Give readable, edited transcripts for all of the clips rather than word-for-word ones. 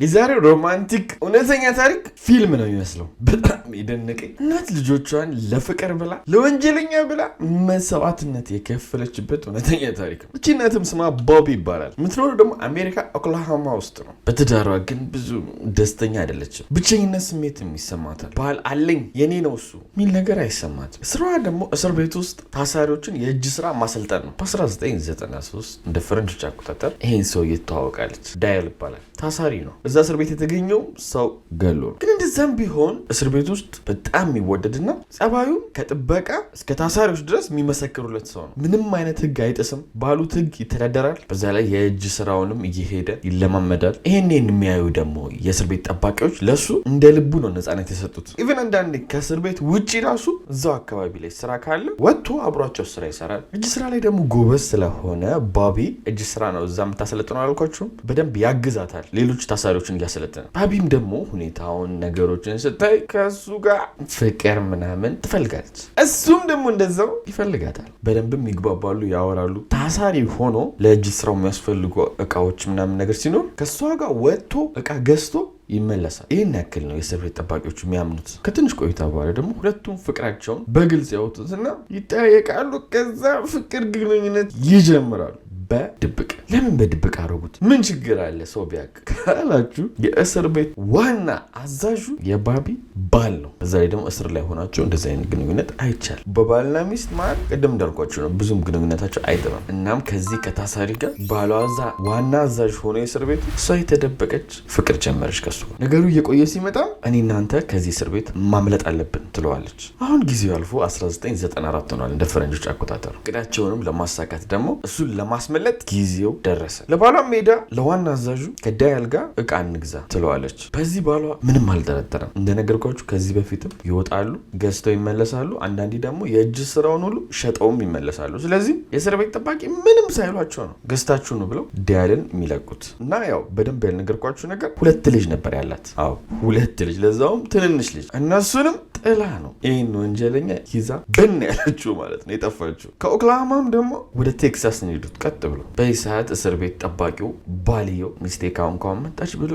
የዛሬው ሮማንቲክ እውነተኛ ታሪክ ፊልም ነው የሚመስለው። በጣም የደነቀኝ እናት ልጆቿን ለፍቅር ብላ ለወንጀለኛ ብላ መስዋዕትነት የከፈለችበት እውነተኛ ታሪክ ነው። እቺ እናትም ስማ ቦቢ ይባላል። የምትኖረው ደግሞ አሜሪካ ኦክላሆማ ውስጥ ነው። በትዳሯ ግን ብዙ ደስተኛ አይደለችም። ብቸኝነት ስሜት ይሰማታል። ባል አለኝ የኔ ነው እሱ ሚል ነገር አይሰማትም። ስራዋ ደግሞ እስር ቤት ውስጥ ታሳሪዎችን የእጅ ስራ ማሰልጠን ነው። በ1993 እንደ ፈረንጆች አቆጣጠር ይሄን ሰው እየተዋወቃለች። ዳያል ይባላል። ታሳሪ ነው። እዛ እስር ቤት የተገኘው ሰው ገሎ ነው። ግን እንደዛም ቢሆን እስር ቤት ውስጥ በጣም የሚወደድና ጸባዩ ከጥበቃ እስከ ታሳሪዎች ድረስ የሚመሰክሩለት ሰው ነው። ምንም አይነት ህግ አይጥስም። ባሉት ህግ ይተዳደራል። በዛ ላይ የእጅ ስራውንም እየሄደ ይለማመዳል። ይሄን የሚያዩ ደግሞ የእስር ቤት ጠባቂዎች ለሱ እንደ ልቡ ነው ነፃነት የሰጡት። ኢቨን አንዳንዴ ከእስር ቤት ውጭ ራሱ እዛው አካባቢ ላይ ስራ ካለ ወጥቶ አብሯቸው ስራ ይሰራል። እጅ ስራ ላይ ደግሞ ጎበዝ ስለሆነ ባቢ እጅ ስራ ነው እዛ የምታሰለጥነው አልኳችሁም። በደንብ ያግዛታል ሌሎች ታሳሪዎችን እያሰለጠነ። ባቢም ደግሞ ሁኔታውን ነገሮችን ስታይ ከሱ ጋር ፍቅር ምናምን ትፈልጋለች። እሱም ደግሞ እንደዛው ይፈልጋታል። በደንብም ይግባባሉ፣ ያወራሉ። ታሳሪ ሆኖ ለእጅ ስራው የሚያስፈልጉ እቃዎች ምናምን ነገር ሲኖር ከሷ ጋር ወጥቶ እቃ ገዝቶ ይመለሳል። ይህን ያክል ነው የእስር ቤት ጠባቂዎቹ የሚያምኑት። ከትንሽ ቆይታ በኋላ ደግሞ ሁለቱም ፍቅራቸውን በግልጽ ያወጡትና ይጠያየቃሉ። ከዛ ፍቅር ግንኙነት ይጀምራሉ በድብቅ። ለምን በድብቅ አደረጉት? ምን ችግር አለ ሰው ቢያውቅ ካላችሁ የእስር ቤት ዋና አዛዡ የባቢ ባል ነው። በዛ ላይ ደግሞ እስር ላይ ሆናቸው እንደዚህ አይነት ግንኙነት አይቻልም። በባልና ሚስት ማለት ቅድም እንዳልኳቸው ነው፣ ብዙም ግንኙነታቸው አይጥምም። እናም ከዚህ ከታሳሪ ጋር ባሏ ዋና አዛዥ ሆኖ የእስር ቤቱ እሷ የተደበቀች ፍቅር ጀመረች ከሱ። ነገሩ እየቆየ ሲመጣ እኔ እናንተ ከዚህ እስር ቤት ማምለጥ አለብን ትለዋለች። አሁን ጊዜው አልፎ 1994 ሆኗል እንደ ፈረንጆች አቆጣጠር። እቅዳቸውንም ለማሳካት ደግሞ እሱን ለማስመለጥ ጊዜው ደረሰ። ለባሏ ሜዳ ለዋና አዛዡ ከዳያል ጋር እቃ እንግዛ ትለዋለች። በዚህ ባሏ ምንም አልጠረጠረም። እንደነገርኳችሁ ከዚህ በፊትም ይወጣሉ፣ ገዝተው ይመለሳሉ። አንዳንዴ ደግሞ የእጅ ስራውን ሁሉ ሸጠውም ይመለሳሉ። ስለዚህ የእስር ቤት ጠባቂ ምንም ሳይሏቸው ነው ገዝታችሁ ነው ብለው ዳያልን የሚለቁት። እና ያው በደንብ ያልነገርኳችሁ ነገር 2 ልጅ ነበር ያላት። አዎ 2 ልጅ፣ ለዛውም ትንንሽ ልጅ። እነሱንም ጥላ ነው ይህን ወንጀለኛ ይዛ ብን ያለችው ማለት ነው የጠፋችው። ከኦክላሆማም ደግሞ ወደ ቴክሳስ ነው ሄዱት ቀጥ ብሎ። በዚህ ሰዓት እስር ቤት ጠባቂው ባልየው ሚስቴ ካሁን መጣች ብሎ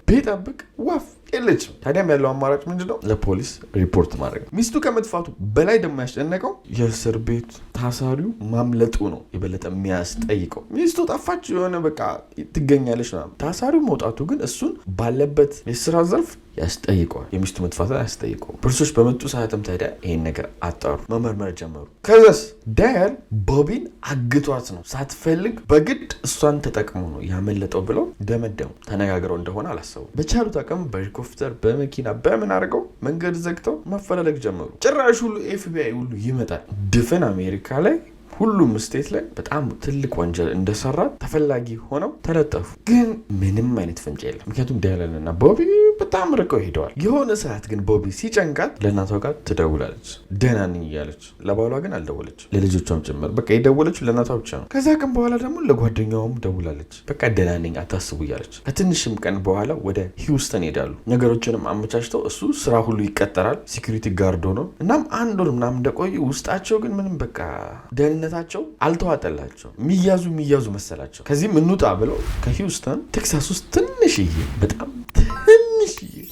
ቢጠብቅ ወፍ የለችም። ታዲያም ያለው አማራጭ ምንድነው? ለፖሊስ ሪፖርት ማድረግ። ሚስቱ ከመጥፋቱ በላይ ደግሞ ያስጨነቀው የእስር ቤት ታሳሪው ማምለጡ ነው የበለጠ የሚያስጠይቀው። ሚስቱ ጠፋች የሆነ በቃ ትገኛለች ነው። ታሳሪው መውጣቱ ግን እሱን ባለበት የስራ ዘርፍ ያስጠይቀዋል። የሚስቱ መጥፋት ያስጠይቀው። ፖሊሶች በመጡ ሰዓትም ታዲያ ይሄን ነገር አጣሩ፣ መመርመር ጀመሩ። ከዛስ ዳያል ቦቢን አግቷት ነው ሳትፈልግ በግድ እሷን ተጠቅሞ ነው ያመለጠው ብለው ደመደሙ። ተነጋግረው እንደሆነ አላሰቡ። በቻሉት አቅም በሄሊኮፕተር በመኪና በምን አድርገው መንገድ ዘግተው መፈላለግ ጀመሩ። ጭራሽ ሁሉ ኤፍቢአይ ሁሉ ይመጣል። ድፍን አሜሪካ ላይ ሁሉም ስቴት ላይ በጣም ትልቅ ወንጀል እንደሰራ ተፈላጊ ሆነው ተለጠፉ። ግን ምንም አይነት ፍንጭ የለም። ምክንያቱም ዳያልና ቦቢ በጣም ርቀው ሄደዋል። የሆነ ሰዓት ግን ቦቢ ሲጨንቃት ለእናቷ ጋር ትደውላለች፣ ደህና ነኝ እያለች። ለባሏ ግን አልደወለች፣ ለልጆቿም ጭምር። በቃ የደወለችው ለእናቷ ብቻ ነው። ከዛ ቀን በኋላ ደግሞ ለጓደኛውም ደውላለች፣ በቃ ደህና ነኝ አታስቡ እያለች። ከትንሽም ቀን በኋላ ወደ ሂውስተን ሄዳሉ። ነገሮችንም አመቻችተው እሱ ስራ ሁሉ ይቀጠራል፣ ሲኩሪቲ ጋርድ ሆኖ። እናም 1 ወር ምናምን እንደቆዩ ውስጣቸው ግን ምንም በቃ ደህንነታቸው አልተዋጠላቸው። የሚያዙ መሰላቸው። ከዚህም እንውጣ ብለው ከሂውስተን ቴክሳስ ውስጥ ትንሽዬ በጣም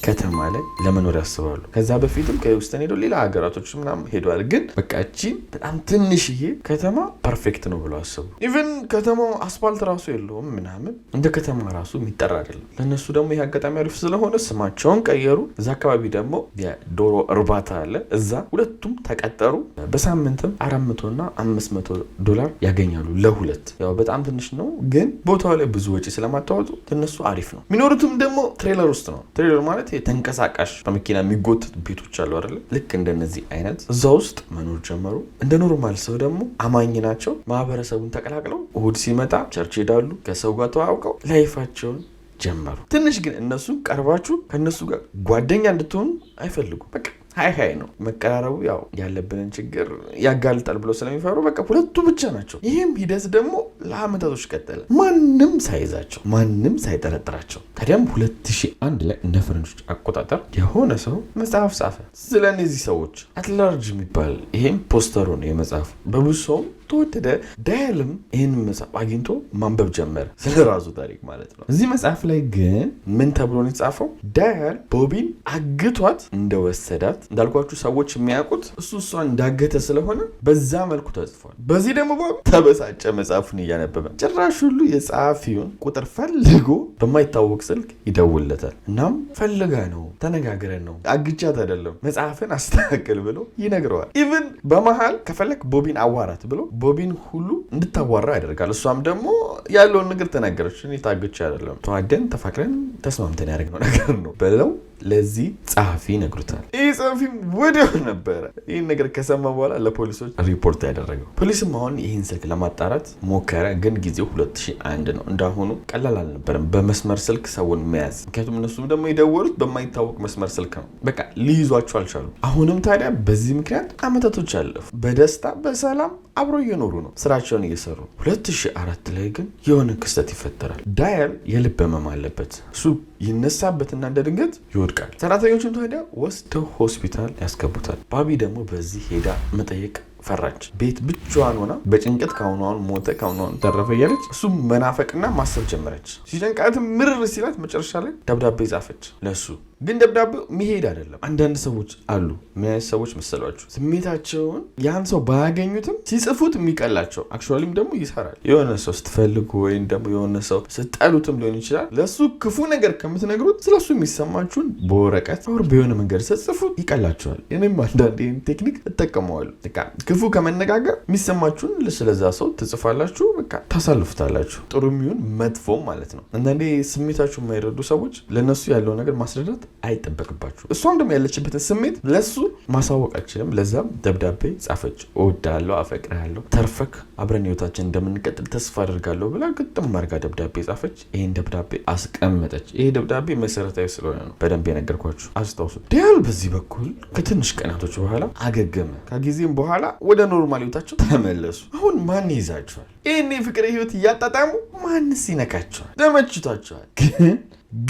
ከተማ ላይ ለመኖር ያስባሉ። ከዛ በፊትም ከሂውስተን ሄደው ሌላ ሀገራቶች ምናምን ሄደዋል። ግን በቃ እቺ በጣም ትንሽዬ ከተማ ፐርፌክት ነው ብለው አስቡ። ኢቨን ከተማው አስፋልት ራሱ የለውም ምናምን፣ እንደ ከተማ ራሱ የሚጠራ አይደለም። ለእነሱ ደግሞ ይህ አጋጣሚ አሪፍ ስለሆነ ስማቸውን ቀየሩ። እዛ አካባቢ ደግሞ የዶሮ እርባታ አለ። እዛ ሁለቱም ተቀጠሩ። በሳምንትም $400 እና $500 ያገኛሉ ለሁለት። ያው በጣም ትንሽ ነው፣ ግን ቦታው ላይ ብዙ ወጪ ስለማታወጡ ትነሱ አሪፍ ነው። የሚኖሩትም ደግሞ ትሬለር ውስጥ ነው። ትሬለር ማለት ተንቀሳቃሽ በመኪና የሚጎትት ቤቶች አሉ አይደል? ልክ እንደነዚህ አይነት እዛ ውስጥ መኖር ጀመሩ። እንደ ኖርማል ሰው ደግሞ አማኝ ናቸው። ማህበረሰቡን ተቀላቅለው እሁድ ሲመጣ ቸርች ሄዳሉ። ከሰው ጋር ተዋውቀው ላይፋቸውን ጀመሩ። ትንሽ ግን እነሱ ቀርባችሁ ከነሱ ጋር ጓደኛ እንድትሆኑ አይፈልጉም። በቃ ሀይ ነው መቀራረቡ። ያው ያለብንን ችግር ያጋልጣል ብሎ ስለሚፈሩ በቃ ሁለቱ ብቻ ናቸው። ይህም ሂደት ደግሞ ለአመታቶች ቀጠለ፣ ማንም ሳይዛቸው፣ ማንም ሳይጠረጥራቸው። ታዲያም 2001 ላይ እንደ ፈረንጆች አቆጣጠር የሆነ ሰው መጽሐፍ ጻፈ ስለ እነዚህ ሰዎች አትላርጅ የሚባል። ይሄም ፖስተሩ ነው የመጽሐፉ። በብዙ ሰውም ተወደደ። ዳያልም ይህን መጽሐፍ አግኝቶ ማንበብ ጀመረ፣ ስለ ራሱ ታሪክ ማለት ነው። እዚህ መጽሐፍ ላይ ግን ምን ተብሎ ነው የተጻፈው? ዳያል ቦቢን አግቷት እንደወሰዳት እንዳልኳችሁ ሰዎች የሚያውቁት እሷን እንዳገተ ስለሆነ በዛ መልኩ ተጽፏል። በዚህ ደግሞ ቦቢ ተበሳጨ መጽሐፉን እያነበበ። ጭራሽ ሁሉ የጸሐፊውን ቁጥር ፈልጎ በማይታወቅ ስልክ ይደውልለታል። እናም ፈልጋ ነው ተነጋግረን ነው አግቻት አይደለም መጽሐፍን አስተካክል ብሎ ይነግረዋል። ኢቭን በመሃል ከፈለክ ቦቢን አዋራት ብሎ ቦቢን ሁሉ እንድታዋራ ያደርጋል። እሷም ደግሞ ያለውን ነገር ተናገረች። እኔ ታግቻ አይደለም ተዋደን ተፋቅረን ተስማምተን ያደረግነው ነገር ነው ብለው ለዚህ ጸሐፊ ይነግሩታል። ይህ ጸሐፊም ወዲያው ነበረ ይህን ነገር ከሰማ በኋላ ለፖሊሶች ሪፖርት ያደረገው። ፖሊስም አሁን ይህን ስልክ ለማጣራት ሞከረ፣ ግን ጊዜው 2001 ነው። እንዳሁኑ ቀላል አልነበረም በመስመር ስልክ ሰውን መያዝ። ምክንያቱም እነሱም ደግሞ የደወሉት በማይታወቅ መስመር ስልክ ነው። በቃ ሊይዟቸው አልቻሉ። አሁንም ታዲያ በዚህ ምክንያት አመታቶች አለፉ። በደስታ በሰላም አብሮ እየኖሩ ነው፣ ስራቸውን እየሰሩ። 2004 ላይ ግን የሆነ ክስተት ይፈጠራል። ዳያል የልብ ህመም አለበት። እሱ ይነሳበትና እንደ ድንገት ይወድቃል። ሰራተኞቹም ታዲያ ወስደው ሆስፒታል ያስገቡታል። ባቢ ደግሞ በዚህ ሄዳ መጠየቅ ፈራች። ቤት ብቻዋን ሆና በጭንቀት ካሁኑ ሞተ ካሁኑ ተረፈ እያለች እሱ መናፈቅና ማሰብ ጀመረች። ሲጨንቃትም ምርር ሲላት መጨረሻ ላይ ደብዳቤ ጻፈች ለሱ። ግን ደብዳቤው መሄድ አይደለም። አንዳንድ ሰዎች አሉ የሚያዩ ሰዎች መሰሏችሁ ስሜታቸውን ያን ሰው ባያገኙትም ሲጽፉት የሚቀላቸው አክቹዋሊም ደግሞ ይሰራል። የሆነ ሰው ስትፈልጉ ወይም ደግሞ የሆነ ሰው ስትጠሉትም ሊሆን ይችላል። ለሱ ክፉ ነገር ከምትነግሩት ስለሱ የሚሰማችሁን በወረቀት ወር በሆነ መንገድ ስትጽፉት ይቀላቸዋል። እኔም አንዳንድ ይህን ቴክኒክ እጠቀመዋለሁ። ክፉ ከመነጋገር የሚሰማችሁን ስለዛ ሰው ትጽፋላችሁ፣ በቃ ታሳልፉታላችሁ። ጥሩ የሚሆን መጥፎም ማለት ነው። አንዳንዴ ስሜታችሁ የማይረዱ ሰዎች ለነሱ ያለው ነገር ማስረዳት አይጠበቅባችሁ። እሷም ደግሞ ያለችበትን ስሜት ለሱ ማሳወቅ አችልም። ለዛም ደብዳቤ ጻፈች። እወድሃለሁ፣ አፈቅርሃለሁ፣ ተርፈክ አብረን ህይወታችን እንደምንቀጥል ተስፋ አድርጋለሁ ብላ ግጥም አድርጋ ደብዳቤ ጻፈች። ይህን ደብዳቤ አስቀመጠች። ይሄ ደብዳቤ መሰረታዊ ስለሆነ ነው በደንብ የነገርኳችሁ፣ አስታውሱ። ዳያል በዚህ በኩል ከትንሽ ቀናቶች በኋላ አገገመ። ከጊዜም በኋላ ወደ ኖርማል ህይወታቸው ተመለሱ። አሁን ማን ይዛቸዋል? ይህን የፍቅር ህይወት እያጣጣሙ ማንስ ይነካቸዋል? ተመችቷቸዋል።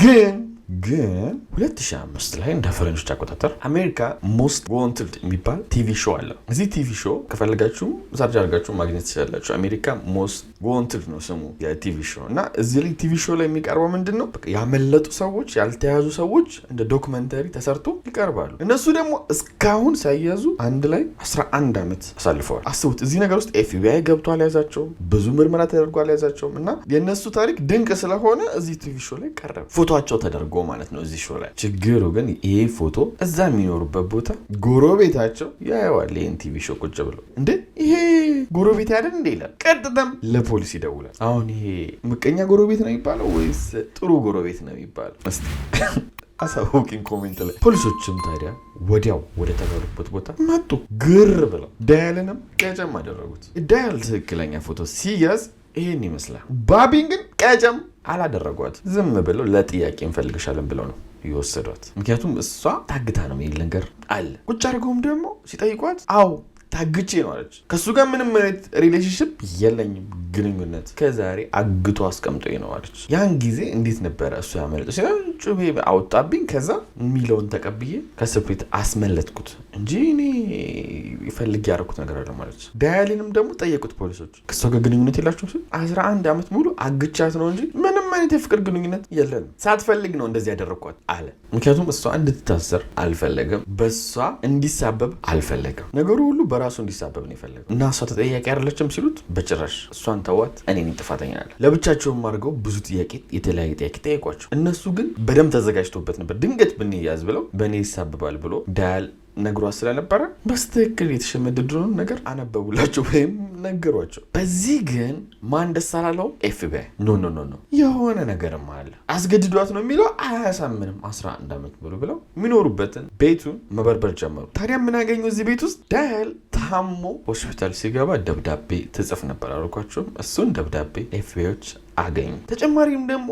ግን 2005 ላይ እንደ ፈረንጆች አቆጣጠር አሜሪካ ሞስት ዋንትድ የሚባል ቲቪ ሾው አለ። እዚህ ቲቪ ሾው ከፈለጋችሁ ሰርች አድርጋችሁ ማግኘት ትችላላችሁ። አሜሪካ ሞስት ዋንትድ ነው ስሙ የቲቪ ሾው። እና እዚህ ላይ ቲቪ ሾው ላይ የሚቀርበው ምንድን ነው? ያመለጡ ሰዎች፣ ያልተያዙ ሰዎች እንደ ዶክመንተሪ ተሰርቶ ይቀርባሉ። እነሱ ደግሞ እስካሁን ሳይያዙ አንድ ላይ 11 ዓመት አሳልፈዋል። አስቡት። እዚህ ነገር ውስጥ ኤፍቢአይ ገብቶ አልያዛቸውም፣ ብዙ ምርመራ ተደርጎ አልያዛቸውም። እና የእነሱ ታሪክ ድንቅ ስለሆነ እዚህ ቲቪ ሾው ላይ ቀረበ። ፎቶቸው ተደርጎ ማለት ነው እዚህ ሾው ላይ። ችግሩ ግን ይሄ ፎቶ እዛ የሚኖሩበት ቦታ ጎረቤታቸው ያየዋል። ይህን ቲቪ ሾው ቁጭ ብሎ እንዴ ይሄ ጎረቤት ያደን እንዴ ይላል። ቀጥታም ለፖሊስ ይደውላል። አሁን ይሄ ምቀኛ ጎረቤት ነው የሚባለው ወይስ ጥሩ ጎረቤት ነው የሚባለው? እስቲ አሳውቂኝ ኮሜንት ላይ። ፖሊሶችም ታዲያ ወዲያው ወደ ተባሉበት ቦታ መጡ። ግር ብለው ዳያልንም ቀጨም አደረጉት። ዳያል ትክክለኛ ፎቶ ሲያዝ ይሄን ይመስላል። ባቢን ግን ቀጨም አላደረጓት። ዝም ብለው ለጥያቄ እንፈልግሻለን ብለው ነው የወሰዷት። ምክንያቱም እሷ ታግታ ነው የሚል ነገር አለ። ቁጭ አድርገውም ደግሞ ሲጠይቋት አዎ ታግቼ ነው አለች። ከሱ ጋር ምንም አይነት ሪሌሽንሽፕ የለኝም፣ ግንኙነት ከዛሬ አግቶ አስቀምጦኝ ነው አለች። ያን ጊዜ እንዴት ነበረ እሱ ያመለጠ ሲሆን ጩቤ አወጣብኝ፣ ከዛ የሚለውን ተቀብዬ ከስፕሪት አስመለጥኩት እንጂ እኔ ይፈልግ ያደረኩት ነገር አለ ማለች። ዳያልንም ደግሞ ጠየቁት ፖሊሶች። ከሷ ጋር ግንኙነት የላችሁም ሲል 11 ዓመት ሙሉ አግቻት ነው እንጂ ምንም አይነት የፍቅር ግንኙነት የለንም፣ ሳትፈልግ ነው እንደዚህ ያደረኳት አለ። ምክንያቱም እሷ እንድትታሰር አልፈለገም፣ በሷ እንዲሳበብ አልፈለገም። ነገሩ ሁሉ በራሱ እንዲሳበብ ነው የፈለገው። እና እሷ ተጠያቂ አይደለችም ሲሉት በጭራሽ እሷን ተዋት፣ እኔ ነኝ ጥፋተኛ አለ። ለብቻቸውም አድርገው ብዙ ጥያቄ፣ የተለያየ ጥያቄ ጠየቋቸው። እነሱ ግን በደንብ ተዘጋጅቶበት ነበር። ድንገት ብንያዝ ብለው በእኔ ይሳብባል ብሎ ዳያል ነግሯት ስለነበረ በስትክክል የተሸመደደውን ነገር አነበቡላቸው ወይም ነገሯቸው። በዚህ ግን ማን ደስ አላለው? ኤፍቢአይ ኖ የሆነ ነገርም አለ፣ አስገድዷት ነው የሚለው አያሳምንም። 11 ዓመት ብለው የሚኖሩበትን ቤቱን መበርበር ጀመሩ። ታዲያ ምን አገኙ? እዚህ ቤት ውስጥ ዳያል ታሞ ሆስፒታል ሲገባ ደብዳቤ ትጽፍ ነበር አልኳቸውም። እሱን ደብዳቤ ኤፍቢአዮች አገኙ። ተጨማሪም ደግሞ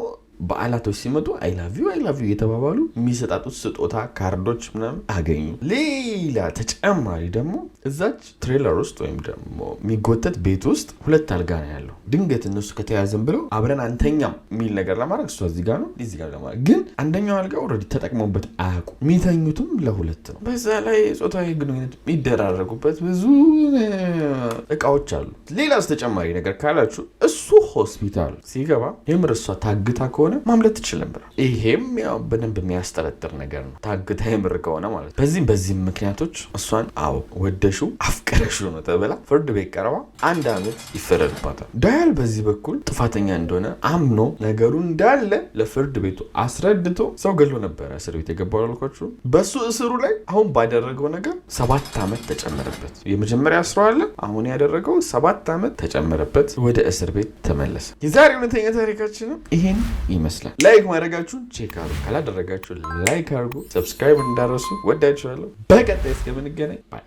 በዓላቶች ሲመጡ አይ ላቭ ዩ የተባባሉ የሚሰጣጡት ስጦታ ካርዶች ምናምን አገኙ። ሌላ ተጨማሪ ደግሞ እዛች ትሬለር ውስጥ ወይም ደግሞ የሚጎተት ቤት ውስጥ 2 አልጋ ነው ያለው። ድንገት እነሱ ከተያዘን ብለው አብረን አንተኛም የሚል ነገር ለማድረግ እሷ እዚህ ጋር ነው እዚህ ጋር ለማድረግ ግን አንደኛው አልጋ ኦልሬዲ ተጠቅመውበት አያውቁ። የሚተኙትም ለ2 ነው። በዛ ላይ ጾታዊ ግንኙነት የሚደራረጉበት ብዙ እቃዎች አሉ። ሌላስ ተጨማሪ ነገር ካላችሁ እሱ ሆስፒታል ሲገባ የምር እሷ ታግታ ከሆነ ማምለጥ ትችል ነበር። ይሄም ያው በደንብ የሚያስጠረጥር ነገር ነው። ታግታ የምር ከሆነ ማለት በዚህም ምክንያቶች እሷን ወደሹ አፍቀረሹ ነው ተብላ ፍርድ ቤት ቀርባ 1 ዓመት ይፈረድባታል። ዳያል በዚህ በኩል ጥፋተኛ እንደሆነ አምኖ ነገሩ እንዳለ ለፍርድ ቤቱ አስረድቶ ሰው ገሎ ነበረ እስር ቤት የገባው ያልኳችሁ። በሱ እስሩ ላይ አሁን ባደረገው ነገር 7 ዓመት ተጨመረበት። የመጀመሪያ እስሩ አለ፣ አሁን ያደረገው 7 ዓመት ተጨመረበት። ወደ እስር ቤት ተመለሰ። የዛሬ እውነተኛ ታሪካችን ይሄን ይመስላል። ላይክ ማድረጋችሁን ቼክ አድርጉ። ካላደረጋችሁ ላይክ አድርጉ። ሰብስክራይብ እንዳረሱ። ወዳችኋለሁ። በቀጣይ እስከምንገናኝ ባይ